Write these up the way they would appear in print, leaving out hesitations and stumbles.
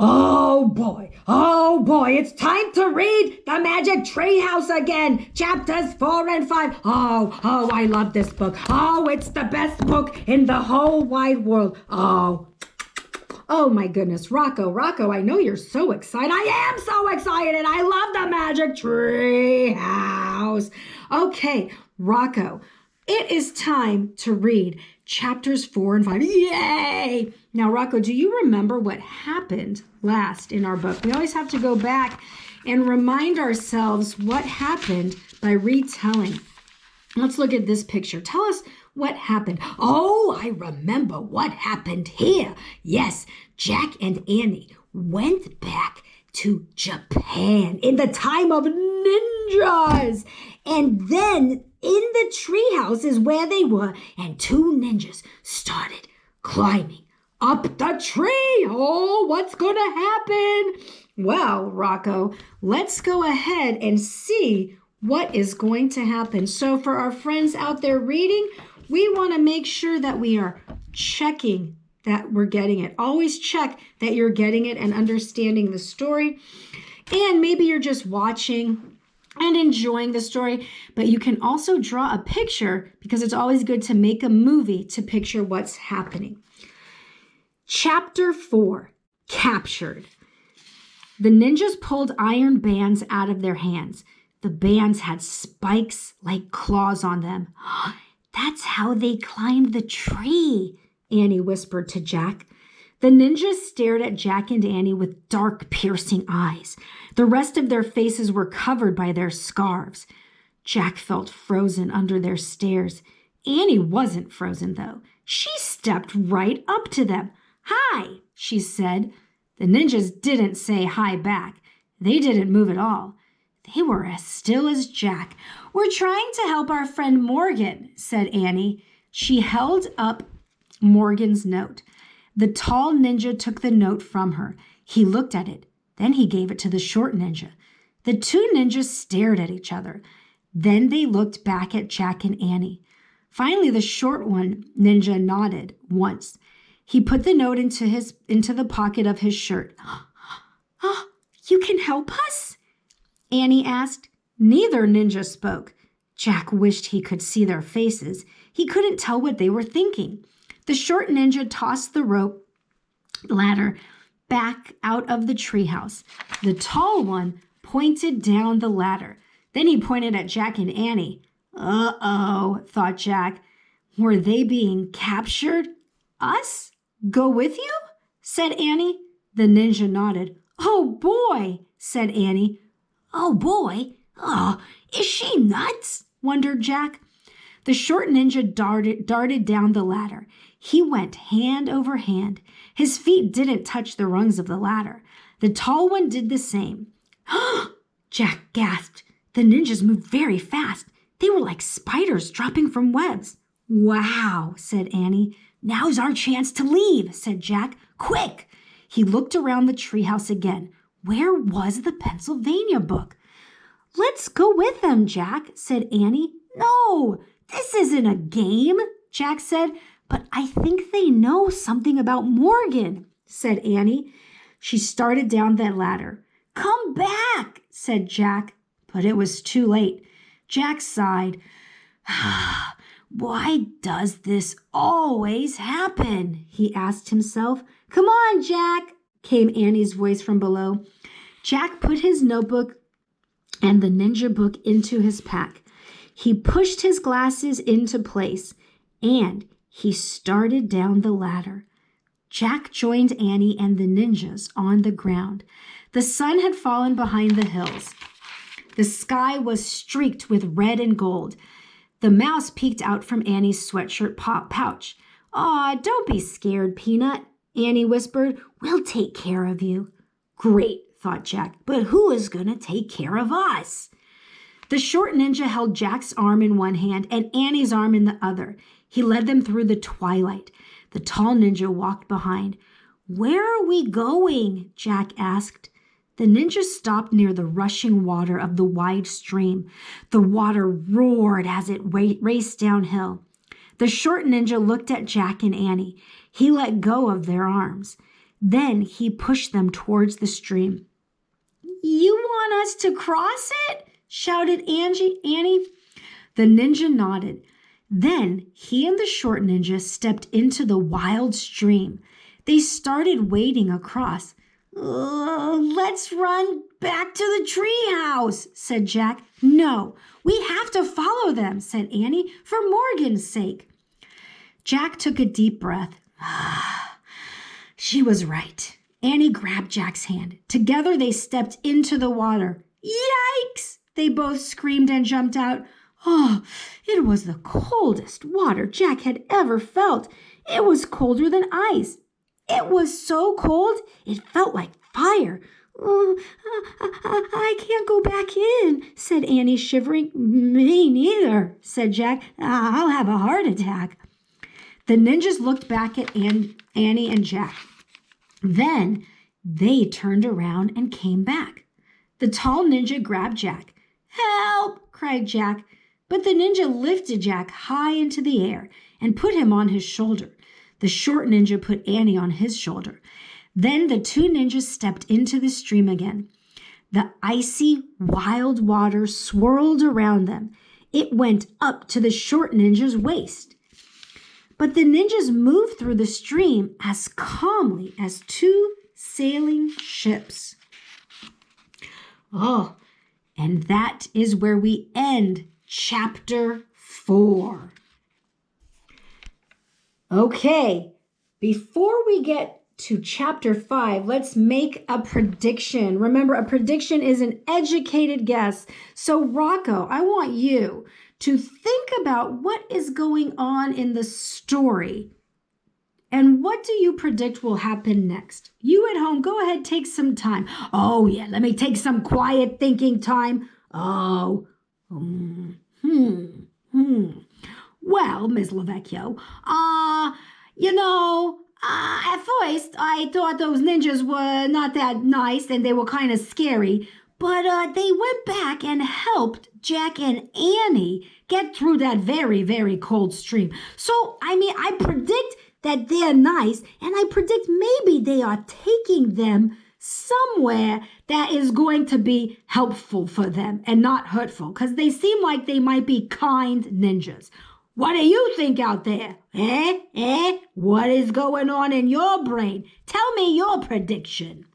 Oh boy, it's time to read The Magic Treehouse again, chapters 4 and 5. Oh, I love this book. Oh, it's the best book in the whole wide world. Oh my goodness, Rocco, I know you're so excited. I am so excited. I love The Magic Treehouse. Okay, Rocco, it is time to read chapters 4 and 5. Yay! Now, Rocco, do you remember what happened last in our book? We always have to go back and remind ourselves what happened by retelling. Let's look at this picture. Tell us what happened. Oh, I remember what happened here. Yes, Jack and Annie went back to Japan in the time of ninjas. And then in the treehouse is where they were, and two ninjas started climbing up the tree. Oh, what's going to happen? Well, Rocco, let's go ahead and see what is going to happen. So for our friends out there reading, we want to make sure that we are checking that we're getting it. Always check that you're getting it and understanding the story. And maybe you're just watching and enjoying the story, but you can also draw a picture because it's always good to make a movie to picture what's happening. Chapter 4, Captured. The ninjas pulled iron bands out of their hands. The bands had spikes like claws on them. That's how they climbed the tree, Annie whispered to Jack. The ninjas stared at Jack and Annie with dark, piercing eyes. The rest of their faces were covered by their scarves. Jack felt frozen under their stares. Annie wasn't frozen, though. She stepped right up to them. "Hi," she said. The ninjas didn't say hi back. They didn't move at all. They were as still as Jack. "We're trying to help our friend Morgan," said Annie. She held up Morgan's note. The tall ninja took the note from her. He looked at it. Then he gave it to the short ninja. The two ninjas stared at each other. Then they looked back at Jack and Annie. Finally, the short one ninja nodded once. He put the note into the pocket of his shirt. "Oh, you can help us?" Annie asked. Neither ninja spoke. Jack wished he could see their faces. He couldn't tell what they were thinking. The short ninja tossed the rope ladder back out of the treehouse. The tall one pointed down the ladder. Then he pointed at Jack and Annie. Uh-oh, thought Jack. Were they being captured? Us? Go with you? Said Annie. The ninja nodded. "Oh, boy," said Annie. "Oh, boy? Oh, is she nuts?" wondered Jack. The short ninja darted down the ladder. He went hand over hand. His feet didn't touch the rungs of the ladder. The tall one did the same. Jack gasped. The ninjas moved very fast. They were like spiders dropping from webs. "Wow," said Annie. "Now's our chance to leave," said Jack. "Quick!" He looked around the treehouse again. Where was the Pennsylvania book? "Let's go with them, Jack," said Annie. "No, this isn't a game," Jack said. "But I think they know something about Morgan," said Annie. She started down that ladder. "Come back," said Jack. But it was too late. Jack sighed. "Why does this always happen?" he asked himself. "Come on, Jack," came Annie's voice from below. Jack put his notebook and the ninja book into his pack. He pushed his glasses into place, and he started down the ladder. Jack joined Annie and the ninjas on the ground. The sun had fallen behind the hills. The sky was streaked with red and gold. The mouse peeked out from Annie's sweatshirt pouch. "Aw, don't be scared, Peanut," Annie whispered. "We'll take care of you." Great, thought Jack, but who is going to take care of us? The short ninja held Jack's arm in one hand and Annie's arm in the other. He led them through the twilight. The tall ninja walked behind. "Where are we going?" Jack asked. The ninja stopped near the rushing water of the wide stream. The water roared as it raced downhill. The short ninja looked at Jack and Annie. He let go of their arms. Then he pushed them towards the stream. "You want us to cross it?" shouted Annie. The ninja nodded. Then he and the short ninja stepped into the wild stream. They started wading across. "Let's run back to the treehouse," said Jack. "No, we have to follow them," said Annie, "for Morgan's sake." Jack took a deep breath. She was right. Annie grabbed Jack's hand. Together they stepped into the water. "Yikes!" they both screamed and jumped out. Oh, it was the coldest water Jack had ever felt. It was colder than ice. It was so cold, it felt like fire. I can't go back in," said Annie, shivering. "Me neither," said Jack. "I'll have a heart attack." The ninjas looked back at Annie and Jack. Then they turned around and came back. The tall ninja grabbed Jack. "Help!" cried Jack. But the ninja lifted Jack high into the air and put him on his shoulder. The short ninja put Annie on his shoulder. Then the two ninjas stepped into the stream again. The icy, wild water swirled around them. It went up to the short ninja's waist. But the ninjas moved through the stream as calmly as two sailing ships. Oh, and that is where we end Chapter 4. Okay, before we get to Chapter 5, let's make a prediction. Remember, a prediction is an educated guess. So, Rocco, I want you to think about what is going on in the story and what do you predict will happen next. You at home, go ahead, take some time. Oh, yeah, let me take some quiet thinking time. Well, Miss Lavecchio, at first I thought those ninjas were not that nice and they were kind of scary, but they went back and helped Jack and Annie get through that very, very cold stream. So, I predict that they're nice, and I predict maybe they are taking them somewhere that is going to be helpful for them and not hurtful, because they seem like they might be kind ninjas. What do you think out there? What is going on in your brain? Tell me your prediction.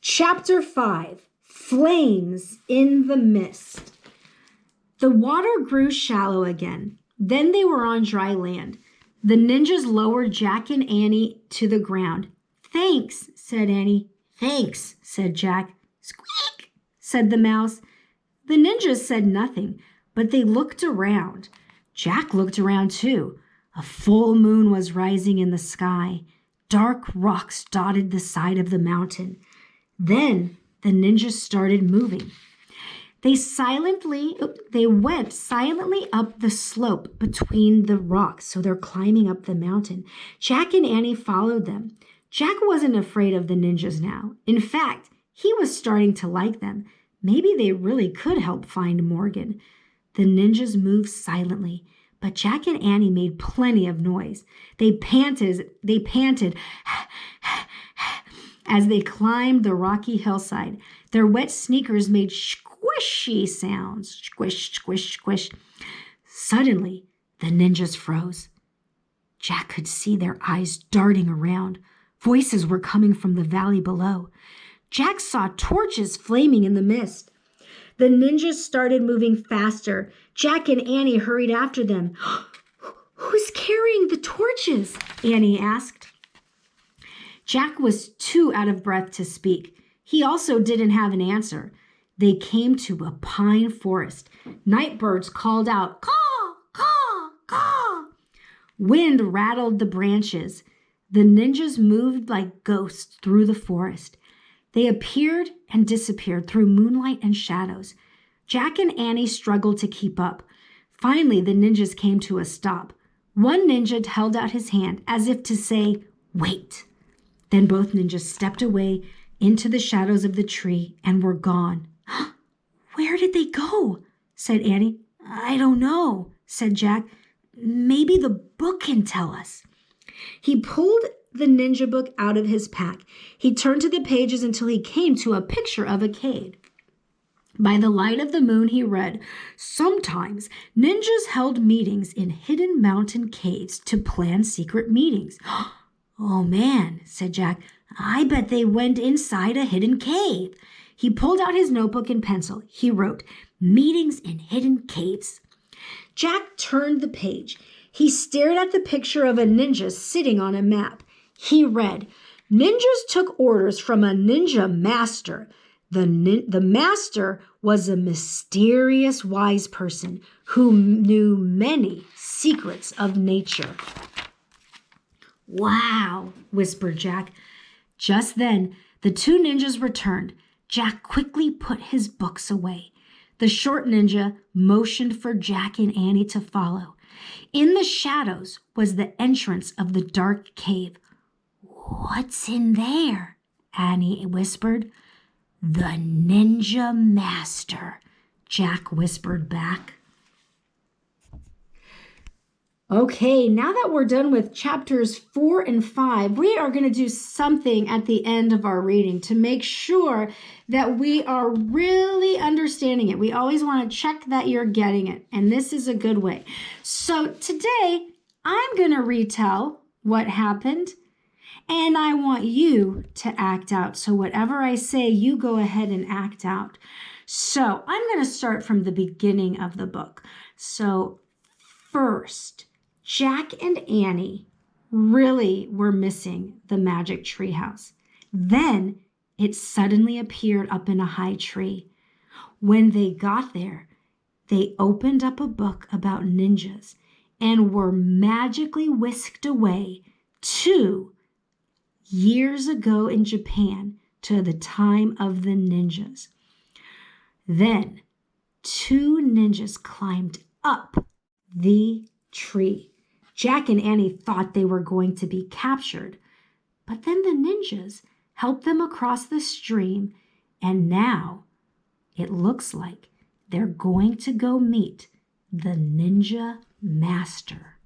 Chapter 5, Flames in the Mist. The water grew shallow again. Then they were on dry land. The ninjas lowered Jack and Annie to the ground. "Thanks," said Annie. "Thanks," said Jack. "Squeak," said the mouse. The ninjas said nothing, but they looked around. Jack looked around too. A full moon was rising in the sky. Dark rocks dotted the side of the mountain. Then the ninjas started moving. They went silently up the slope between the rocks, so they're climbing up the mountain. Jack and Annie followed them. Jack wasn't afraid of the ninjas now. In fact, he was starting to like them. Maybe they really could help find Morgan. The ninjas moved silently, but Jack and Annie made plenty of noise. They panted as they climbed the rocky hillside. Their wet sneakers made squishy sounds. Squish, squish, squish. Suddenly, the ninjas froze. Jack could see their eyes darting around. Voices were coming from the valley below. Jack saw torches flaming in the mist. The ninjas started moving faster. Jack and Annie hurried after them. "Who's carrying the torches?" Annie asked. Jack was too out of breath to speak. He also didn't have an answer. They came to a pine forest. Night birds called out, "Caw, caw, caw." Wind rattled the branches. The ninjas moved like ghosts through the forest. They appeared and disappeared through moonlight and shadows. Jack and Annie struggled to keep up. Finally, the ninjas came to a stop. One ninja held out his hand as if to say, "Wait." Then both ninjas stepped away into the shadows of the tree and were gone. "Where did they go?" said Annie. "I don't know," said Jack. Maybe the book can tell us. He pulled the ninja book out of his pack. He turned to the pages until he came to a picture of a cave. By the light of the moon, he read, "Sometimes ninjas held meetings in hidden mountain caves to plan secret meetings." "Oh man," said Jack, "I bet they went inside a hidden cave." He pulled out his notebook and pencil. He wrote, "Meetings in hidden caves." Jack turned the page. He stared at the picture of a ninja sitting on a map. He read, "Ninjas took orders from a ninja master. The master was a mysterious wise person who knew many secrets of nature." "Wow," whispered Jack. Just then, the two ninjas returned. Jack quickly put his books away. The short ninja motioned for Jack and Annie to follow. In the shadows was the entrance of the dark cave. "What's in there?" Annie whispered. "The ninja master," Jack whispered back. Okay, now that we're done with chapters 4 and 5, we are going to do something at the end of our reading to make sure that we are really understanding it. We always want to check that you're getting it, and this is a good way. So today, I'm going to retell what happened, and I want you to act out. So whatever I say, you go ahead and act out. So I'm going to start from the beginning of the book. So first, Jack and Annie really were missing the magic treehouse. Then it suddenly appeared up in a high tree. When they got there, they opened up a book about ninjas and were magically whisked away to years ago in Japan, to the time of the ninjas. Then two ninjas climbed up the tree. Jack and Annie thought they were going to be captured, but then the ninjas helped them across the stream, and now it looks like they're going to go meet the ninja master.